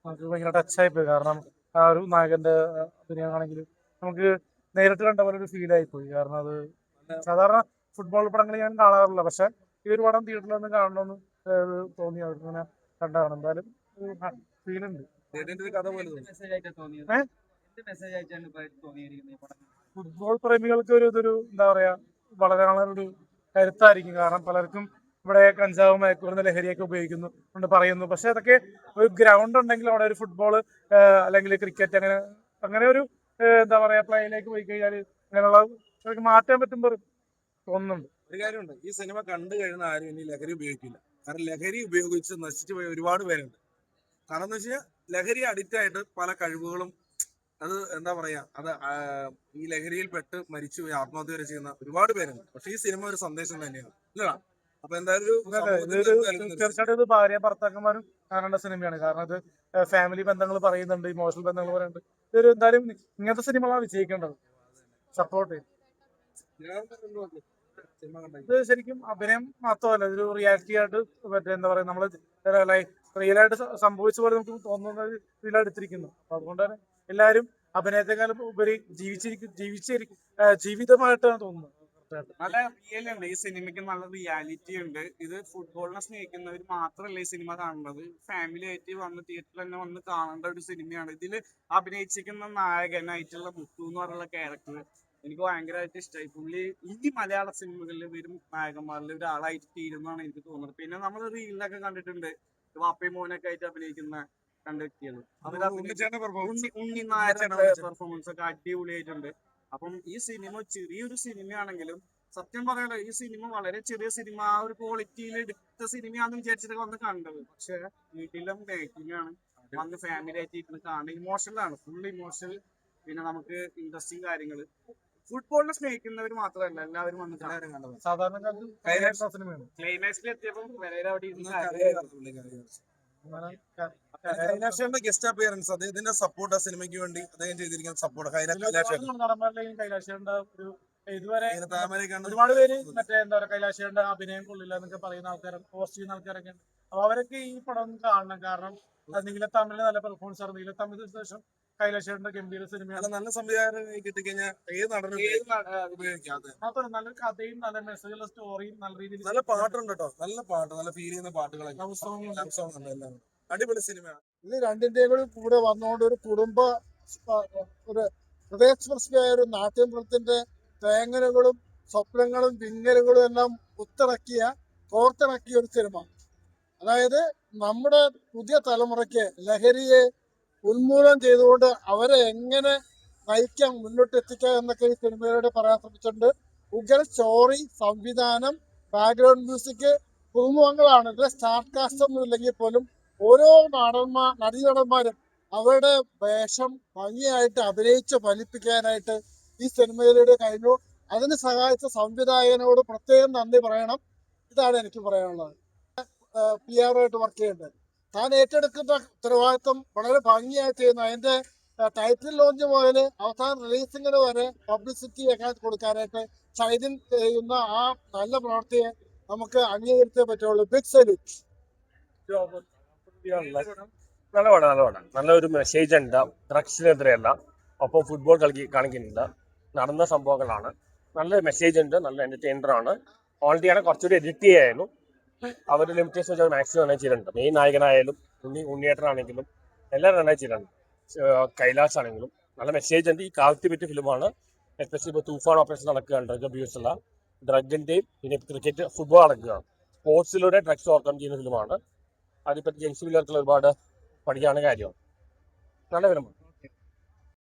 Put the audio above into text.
നമുക്ക് ഭയങ്കര ടച്ചായി പോയി. കാരണം ആ ഒരു നായകന്റെ അഭിനയമാണെങ്കിൽ നമുക്ക് നേരിട്ട് കണ്ട പോലെ ഒരു ഫീൽ ആയി പോയി. കാരണം അത് സാധാരണ ഫുട്ബോൾ പടങ്ങൾ ഞാൻ കാണാറില്ല, പക്ഷെ ഈ ഒരു പടം തിയേറ്ററിൽ നിന്ന് കാണണമെന്ന് തോന്നി. അതിങ്ങനെ കണ്ടാണ് എന്തായാലും ഫീൽ ഉണ്ട്. ഫുട്ബോൾ പ്രേമികൾക്ക് ഇതൊരു എന്താ പറയാ വളരെ ഒരു കരുത്തായിരിക്കും. കാരണം പലർക്കും ഇവിടെ കഞ്ചാവ് മയക്കുമരുന്ന് ലഹരിയൊക്കെ ഉപയോഗിക്കുന്നു കൊണ്ട് പറയുന്നു. പക്ഷെ അതൊക്കെ ഒരു ഗ്രൗണ്ട് ഉണ്ടെങ്കിൽ അവിടെ ഒരു ഫുട്ബോൾ അല്ലെങ്കിൽ ക്രിക്കറ്റ് അങ്ങനെ അങ്ങനെ ഒരു എന്താ പറയാ പ്ലേയിലേക്ക് പോയി കഴിഞ്ഞാൽ അങ്ങനെയുള്ള മാറ്റാൻ പറ്റുമ്പോൾ തോന്നുന്നുണ്ട്. ഒരു കാര്യമുണ്ട്, ഈ സിനിമ കണ്ടു കഴിയുന്ന ആരും ഇനി ലഹരി ഉപയോഗിക്കില്ല. കാരണം ലഹരി ഉപയോഗിച്ച് നശിച്ചു പോയ ഒരുപാട് പേരുണ്ട്. കാരണം എന്ന് വെച്ചാൽ ലഹരി അഡിക്റ്റ് ആയിട്ട് പല കഴിവുകളും അത് എന്താ പറയാ അത് ഈ ലഹരിയിൽ പെട്ട് മരിച്ചു പോയി ആത്മഹത്യ വരെ ചെയ്യുന്ന ഒരുപാട് പേരുണ്ട്. പക്ഷെ ഈ സിനിമ ഒരു സന്ദേശം തന്നെയാണ്, ഇല്ല? അപ്പൊ എന്തായാലും തീർച്ചയായിട്ടും ഇത് ഭാര്യ ഭർത്താക്കന്മാരും കാണേണ്ട സിനിമയാണ്. കാരണം ഇത് ഫാമിലി ബന്ധങ്ങൾ പറയുന്നുണ്ട്, ഇമോഷണൽ ബന്ധങ്ങൾ പറയുന്നുണ്ട്. ഇതൊരു എന്തായാലും ഇങ്ങനത്തെ സിനിമകളാണ് വിജയിക്കേണ്ടത്. സപ്പോർട്ട് ചെയ്യും. ഇത് ശരിക്കും അഭിനയം മാത്രമല്ല, ഇതൊരു റിയാലിറ്റി ആയിട്ട് മറ്റേ എന്താ പറയാ നമ്മള് റിയലായിട്ട് സംഭവിച്ച പോലെ നമുക്ക് തോന്നുന്ന ഇതിലെടുത്തിരിക്കുന്നു. അപ്പൊ അതുകൊണ്ട് തന്നെ എല്ലാവരും അഭിനയത്തെക്കാളും ഉപരി ജീവിതമായിട്ടാണ് തോന്നുന്നത്. നല്ല റിയൽ ഉണ്ട് ഈ സിനിമയ്ക്ക്, നല്ല റിയാലിറ്റി ഉണ്ട്. ഇത് ഫുട്ബോളിനെ സ്നേഹിക്കുന്നവർ മാത്രമല്ല ഈ സിനിമ കാണുന്നത്, ഫാമിലി ആയിട്ട് വന്ന് തിയേറ്ററിൽ തന്നെ വന്ന് കാണേണ്ട ഒരു സിനിമയാണ്. ഇതിൽ അഭിനയിച്ചിരിക്കുന്ന നായകനായിട്ടുള്ള മുത്തു എന്ന് പറയുന്ന ക്യാരക്ടർ എനിക്ക് ഭയങ്കരമായിട്ട് ഇഷ്ടമായി. പുള്ളി ഈ മലയാള സിനിമകളിൽ വരും നായകന്മാരിൽ ഒരാളായിട്ട് തീരുന്നതാണ് എനിക്ക് തോന്നുന്നത്. പിന്നെ നമ്മൾ റീലിലൊക്കെ കണ്ടിട്ടുണ്ട് വാപ്പയും മോനൊക്കെ ആയിട്ട് അഭിനയിക്കുന്ന രണ്ട് വ്യക്തികൾ. ഉണ്ണി നായരുടെ പെർഫോമൻസ് ഒക്കെ അടിപൊളിയായിട്ടുണ്ട്. അപ്പം ഈ സിനിമ ചെറിയൊരു സിനിമയാണെങ്കിലും സത്യം പറയാലോ, ഈ സിനിമ വളരെ ചെറിയ സിനിമ, ആ ഒരു ക്വാളിറ്റിയിൽ എടുത്ത സിനിമയാണെന്ന് വിചാരിച്ചിട്ട് വന്ന് കണ്ടത്. പക്ഷെ വീട്ടിലും മേക്കിംഗ് ആണ്, വന്ന് ഫാമിലി ആയിട്ട് ഇരുന്ന് കാണുന്നത് ഇമോഷണലാണ്, ഫുൾ ഇമോഷണൽ. പിന്നെ നമുക്ക് ഇൻട്രസ്റ്റിംഗ് കാര്യങ്ങൾ. ഫുട്ബോളിനെ സ്നേഹിക്കുന്നവർ മാത്രമല്ല എല്ലാവരും വന്ന് കാണുന്നത്. സാധാരണക്കാർക്ക് ക്ലൈമാക്സിൽ എത്തിയപ്പോൾ വരെ അവിടെ കൈലാഷന്റെ ഗസ്റ്റ് അപ്പിയറൻസ്, അദ്ദേഹത്തിന്റെ സപ്പോർട്ട് സിനിമയ്ക്ക് വേണ്ടി അദ്ദേഹം ചെയ്തിരിക്കുന്ന സപ്പോർട്ട് കൈലാഷേണ്ട ഒരു ഇതുവരെ ഒരുപാട് പേര് മറ്റേ എന്താ പറയാ കൈലാഷേണ്ട അഭിനയം കൊള്ളില്ല എന്നൊക്കെ പറയുന്ന ആൾക്കാരും പോസ്റ്റ് ചെയ്യുന്ന ആൾക്കാരൊക്കെ ഉണ്ട്. അപ്പൊ അവരൊക്കെ ഈ പടം കാണണം. കാരണം നീലത്തമിഴിൽ നല്ല പെർഫോമൻസ് ആണ്. നീലത്തമിഴിന് ശേഷം കൈലാഷേണ്ട ഗംഭീര സിനിമയാണ്. നല്ല സംവിധായകൻ കിട്ടിക്കഴിഞ്ഞാൽ ഏത് നടനും ഉപയോഗിക്കാതെ മാത്രമല്ല നല്ലൊരു കഥയും നല്ല മെസ്സേജുള്ള സ്റ്റോറിയും നല്ല രീതിയിൽ നല്ല പാട്ടുണ്ട് കേട്ടോ, നല്ല പാട്ട്, നല്ല ഫീൽ ചെയ്യുന്ന പാട്ടുകളൊക്കെ. അടിപൊളി സിനിമയാണ്. ഇത് രണ്ടിന്റെയും കൂടെ വന്നുകൊണ്ട് ഒരു കുടുംബ ഒരു ഹൃദയസ്പർശിയായ ഒരു നാട്യനൃത്യത്തിന്റെ തേങ്ങലുകളും സ്വപ്നങ്ങളും വിങ്ങലുകളും എല്ലാം കോർത്തിണക്കിയ ഒരു സിനിമ. അതായത് നമ്മുടെ പുതിയ തലമുറയ്ക്ക് ലഹരിയെ ഉന്മൂലനം ചെയ്തുകൊണ്ട് അവരെ എങ്ങനെ നയിക്കാം, മുന്നോട്ടെത്തിക്കാം എന്നൊക്കെ ഈ സിനിമയോട് പറയാൻ ശ്രമിച്ചിട്ടുണ്ട്. ഉഗ്ര സ്റ്റോറി, സംവിധാനം, ബാക്ക്ഗ്രൗണ്ട് മ്യൂസിക്, പുതുമുഖങ്ങളാണ്. ഇതിലെ സ്റ്റാർ കാസ്റ്റ് ഒന്നും ഇല്ലെങ്കിൽ പോലും ഓരോ നടന്മാരും അവരുടെ വേഷം ഭംഗിയായിട്ട് അഭിനയിച്ച് ഫലിപ്പിക്കാനായിട്ട് ഈ സിനിമയിലൂടെ കഴിഞ്ഞു. അതിന് സഹായിച്ച സംവിധായകനോട് പ്രത്യേകം നന്ദി പറയണം. ഇതാണ് എനിക്ക് പറയാനുള്ളത്. PR ആയിട്ട് വർക്ക് ചെയ്യേണ്ടത് താൻ ഏറ്റെടുക്കുന്ന ഉത്തരവാദിത്വം വളരെ ഭംഗിയായി ചെയ്യുന്നു. അതിന്റെ ടൈറ്റിൽ ലോഞ്ച് മുതൽ അവസാന റിലീസിങ്ങിന് വരെ പബ്ലിസിറ്റി ഒക്കെ കൊടുക്കാനായിട്ട് ഷൈനിൻ ചെയ്യുന്ന ആ നല്ല പ്രവൃത്തിയെ നമുക്ക് അംഗീകരിച്ചേ പറ്റുള്ളൂ. Big salute. നല്ല പടം. നല്ലൊരു മെസ്സേജ് ഉണ്ട്, ഡ്രഗ്സിനെതിരെയല്ല, ഒപ്പം ഫുട്ബോൾ കാണിക്കുന്നുണ്ട്, നടന്ന സംഭവങ്ങളാണ്. നല്ല മെസ്സേജ് ഉണ്ട്, നല്ല എന്റർടൈനർ ആണ്. ഓൾറെഡി ആണ് കുറച്ചുകൂടി എഡിറ്റ് ചെയ്യായിരുന്നു, അവരുടെ ലിമിറ്റേഷൻ വെച്ചാൽ മാക്സിമം നന്നായി ചെയ്തിട്ടുണ്ട്. മെയിൻ നായകനായാലും ഉണ്ണിയേട്ടനാണെങ്കിലും എല്ലാവരും നന്നായി ചെയ്തിട്ടുണ്ട്. കൈലാഷ് ആണെങ്കിലും നല്ല മെസ്സേജ് ഉണ്ട്. ഈ കാലത്ത് പറ്റിയ ഫിലിമാണ്. എസ്പെഷ്യലി ഇപ്പോൾ തൂഫാൻ ഓപ്പറേഷൻ നടക്കുകയാണ്, ഡ്രഗ് അബ്യൂസ് ഉള്ള ഡ്രഗിന്റെയും പിന്നെ ക്രിക്കറ്റ് ഫുട്ബോൾ നടക്കുകയാണ്. സ്പോർട്സിലൂടെ ഡ്രഗ്സ് ഓവർകം ചെയ്യുന്ന ഫിലിമാണ്. അതിപ്പറ്റി ജെൻസി പിള്ളേർക്കുള്ള ഒരുപാട് പഠിക്കാനുള്ള കാര്യമാണ്. നല്ല ഫിലിമാണ്.